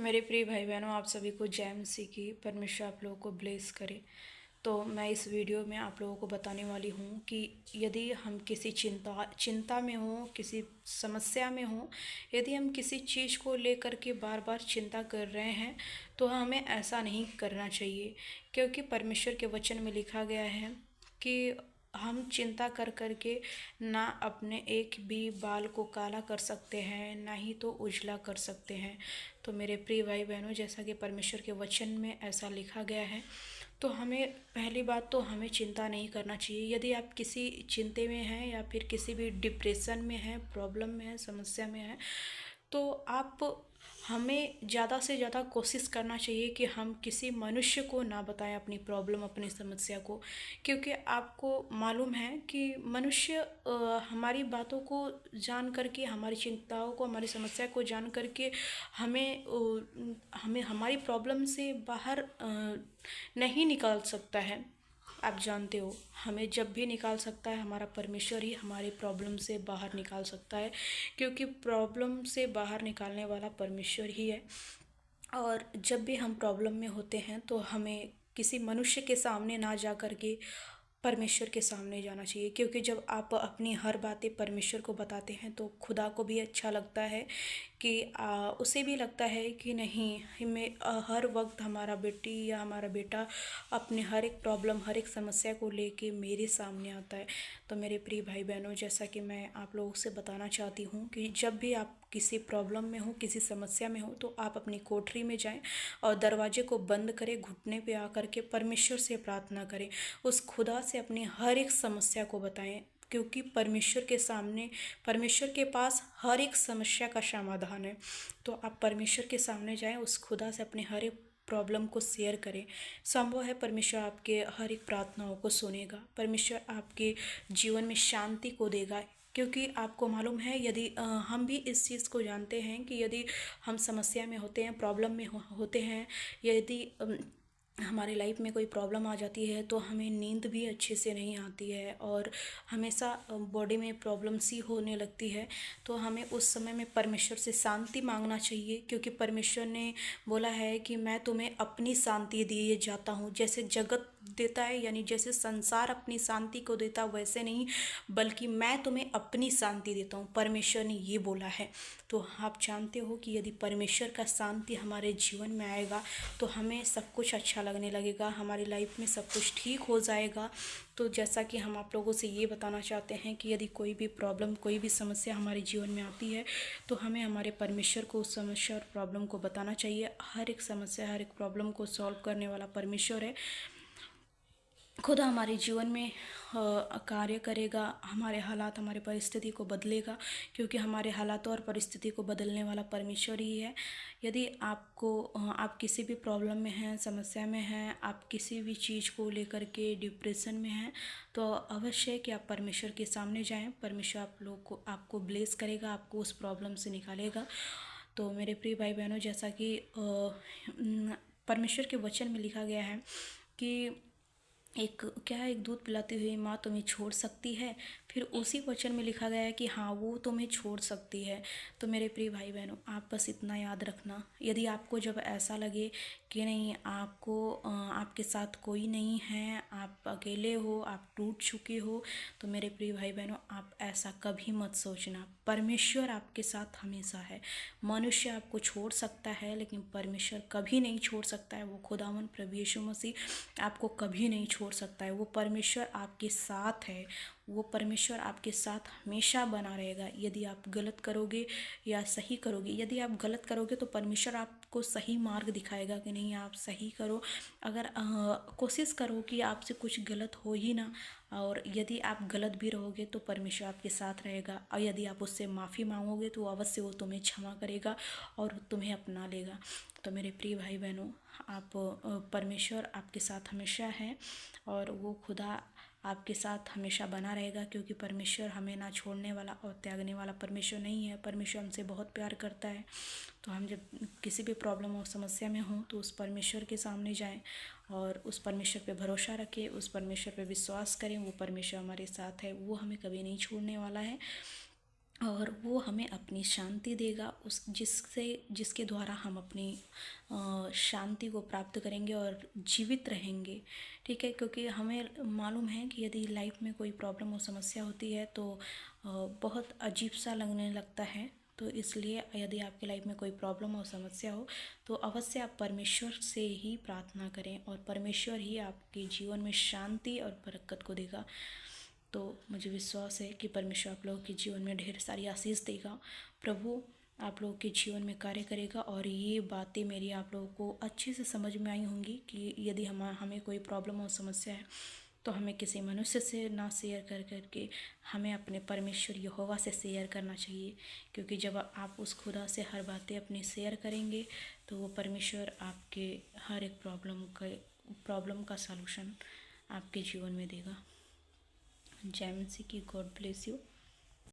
मेरे प्रिय भाई बहनों, आप सभी को जय मसीह की। परमेश्वर आप लोगों को ब्लेस करे। तो मैं इस वीडियो में आप लोगों को बताने वाली हूँ कि यदि हम किसी चिंता में हों, किसी समस्या में हों, यदि हम किसी चीज़ को लेकर के बार बार चिंता कर रहे हैं, तो हमें ऐसा नहीं करना चाहिए। क्योंकि परमेश्वर के वचन में लिखा गया है कि हम चिंता कर कर के ना अपने एक भी बाल को काला कर सकते हैं, ना ही तो उजला कर सकते हैं। तो मेरे प्रिय भाई बहनों, जैसा कि परमेश्वर के वचन में ऐसा लिखा गया है, तो हमें पहली बात तो हमें चिंता नहीं करना चाहिए। यदि आप किसी चिंते में हैं या फिर किसी भी डिप्रेशन में हैं, प्रॉब्लम में हैं, समस्या में हैं, तो आप हमें ज़्यादा से ज़्यादा कोशिश करना चाहिए कि हम किसी मनुष्य को ना बताएं अपनी प्रॉब्लम, अपनी समस्या को। क्योंकि आपको मालूम है कि मनुष्य हमारी बातों को जान करके, हमारी चिंताओं को, हमारी समस्या को जान करके हमें हमारी प्रॉब्लम से बाहर नहीं निकाल सकता है। आप जानते हो, हमें जब भी निकाल सकता है हमारा परमेश्वर ही हमारे प्रॉब्लम से बाहर निकाल सकता है। क्योंकि प्रॉब्लम से बाहर निकालने वाला परमेश्वर ही है। और जब भी हम प्रॉब्लम में होते हैं तो हमें किसी मनुष्य के सामने ना जा कर के परमेश्वर के सामने जाना चाहिए। क्योंकि जब आप अपनी हर बातें परमेश्वर को बताते हैं तो खुदा को भी अच्छा लगता है कि उसे भी लगता है कि नहीं, मैं हर वक्त हमारा बेटी या हमारा बेटा अपने हर एक प्रॉब्लम, हर एक समस्या को लेके मेरे सामने आता है। तो मेरे प्रिय भाई बहनों, जैसा कि मैं आप लोगों से बताना चाहती हूँ कि जब भी आप किसी प्रॉब्लम में हो, किसी समस्या में हो, तो आप अपनी कोठरी में जाएं और दरवाजे को बंद करें, घुटने पे आकर के परमेश्वर से प्रार्थना करें, उस खुदा से अपनी हर एक समस्या को बताएं। क्योंकि परमेश्वर के सामने, परमेश्वर के पास हर एक समस्या का समाधान है। तो आप परमेश्वर के सामने जाएं, उस खुदा से अपने हर एक प्रॉब्लम को शेयर करें। संभव है परमेश्वर आपके हर एक प्रार्थनाओं को सुनेगा, परमेश्वर आपके जीवन में शांति को देगा। क्योंकि आपको मालूम है, यदि हम भी इस चीज़ को जानते हैं कि यदि हम समस्या में होते हैं, प्रॉब्लम में होते हैं, यदि हमारी लाइफ में कोई प्रॉब्लम आ जाती है तो हमें नींद भी अच्छे से नहीं आती है और हमेशा बॉडी में प्रॉब्लम सी होने लगती है। तो हमें उस समय में परमेश्वर से शांति मांगना चाहिए। क्योंकि परमेश्वर ने बोला है कि मैं तुम्हें अपनी शांति दिए जाता हूँ। जैसे जगत देता है, यानी जैसे संसार अपनी शांति को देता, वैसे नहीं, बल्कि मैं तुम्हें अपनी शांति देता हूँ, परमेश्वर ने ये बोला है। तो आप जानते हो कि यदि परमेश्वर का शांति हमारे जीवन में आएगा तो हमें सब कुछ अच्छा लगने लगेगा, हमारी लाइफ में सब कुछ ठीक हो जाएगा। तो जैसा कि हम आप लोगों से ये बताना चाहते हैं कि यदि कोई भी प्रॉब्लम, कोई भी समस्या हमारे जीवन में आती है तो हमें हमारे परमेश्वर को उस समस्या और प्रॉब्लम को बताना चाहिए। हर एक समस्या, हर एक प्रॉब्लम को सॉल्व करने वाला परमेश्वर है। खुदा हमारे जीवन में कार्य करेगा, हमारे हालात, हमारे परिस्थिति को बदलेगा। क्योंकि हमारे हालात और परिस्थिति को बदलने वाला परमेश्वर ही है। यदि आप किसी भी प्रॉब्लम में हैं, समस्या में हैं, आप किसी भी चीज़ को लेकर के डिप्रेशन में हैं, तो अवश्य है कि आप परमेश्वर के सामने जाएं। परमेश्वर आप लोग को, आपको ब्लेस करेगा, आपको उस प्रॉब्लम से निकालेगा। तो मेरे प्रिय भाई बहनों, जैसा कि परमेश्वर के वचन में लिखा गया है कि एक दूध पिलाती हुई माँ तुम्हें छोड़ सकती है। फिर उसी वचन में लिखा गया है कि हाँ, वो तुम्हें छोड़ सकती है। तो मेरे प्रिय भाई बहनों, आप बस इतना याद रखना, यदि आपको जब ऐसा लगे कि नहीं, आपके साथ कोई नहीं है, आप अकेले हो, आप टूट चुके हो, तो मेरे प्रिय भाई बहनों, आप ऐसा कभी मत सोचना। परमेश्वर आपके साथ हमेशा है। मनुष्य आपको छोड़ सकता है लेकिन परमेश्वर कभी नहीं छोड़ सकता है। वो खुदावन प्रभु यीशु मसीह आपको कभी नहीं छोड़ सकता है। वो परमेश्वर आपके साथ है, वो परमेश्वर आपके साथ हमेशा बना रहेगा। यदि आप गलत करोगे या सही करोगे, यदि आप गलत करोगे तो परमेश्वर आपको सही मार्ग दिखाएगा कि नहीं, आप सही करो। अगर कोशिश करो कि आपसे कुछ गलत हो ही ना, और यदि आप गलत भी रहोगे तो परमेश्वर आपके साथ रहेगा। और यदि आप उससे माफ़ी मांगोगे तो अवश्य वो तुम्हें क्षमा करेगा और तुम्हें अपना लेगा। तो मेरे प्रिय भाई बहनों, आप परमेश्वर आपके साथ हमेशा है और वो खुदा आपके साथ हमेशा बना रहेगा। क्योंकि परमेश्वर हमें ना छोड़ने वाला और त्यागने वाला परमेश्वर नहीं है। परमेश्वर हमसे बहुत प्यार करता है। तो हम जब किसी भी प्रॉब्लम और समस्या में हों तो उस परमेश्वर के सामने जाएं और उस परमेश्वर पे भरोसा रखें, उस परमेश्वर पे विश्वास करें। वो परमेश्वर हमारे साथ है, वो हमें कभी नहीं छोड़ने वाला है। और वो हमें अपनी शांति देगा, उस जिसके द्वारा हम अपनी शांति को प्राप्त करेंगे और जीवित रहेंगे। ठीक है, क्योंकि हमें मालूम है कि यदि लाइफ में कोई प्रॉब्लम और समस्या होती है तो बहुत अजीब सा लगने लगता है। तो इसलिए यदि आपकी लाइफ में कोई प्रॉब्लम और समस्या हो तो अवश्य आप परमेश्वर से ही प्रार्थना करें, और परमेश्वर ही आपके जीवन में शांति और बरकत को देगा। तो मुझे विश्वास है कि परमेश्वर आप लोगों के जीवन में ढेर सारी आशीष देगा। प्रभु आप लोगों के जीवन में कार्य करेगा, और ये बातें मेरी आप लोगों को अच्छे से समझ में आई होंगी कि यदि हमें कोई प्रॉब्लम और समस्या है तो हमें किसी मनुष्य से ना शेयर कर करके हमें अपने परमेश्वर यहोवा से शेयर करना चाहिए। क्योंकि जब आप उस खुदा से हर बातें अपनी शेयर करेंगे तो वो परमेश्वर आपके हर एक प्रॉब्लम का सलूशन आपके जीवन में देगा। जय मसीह की। God bless you.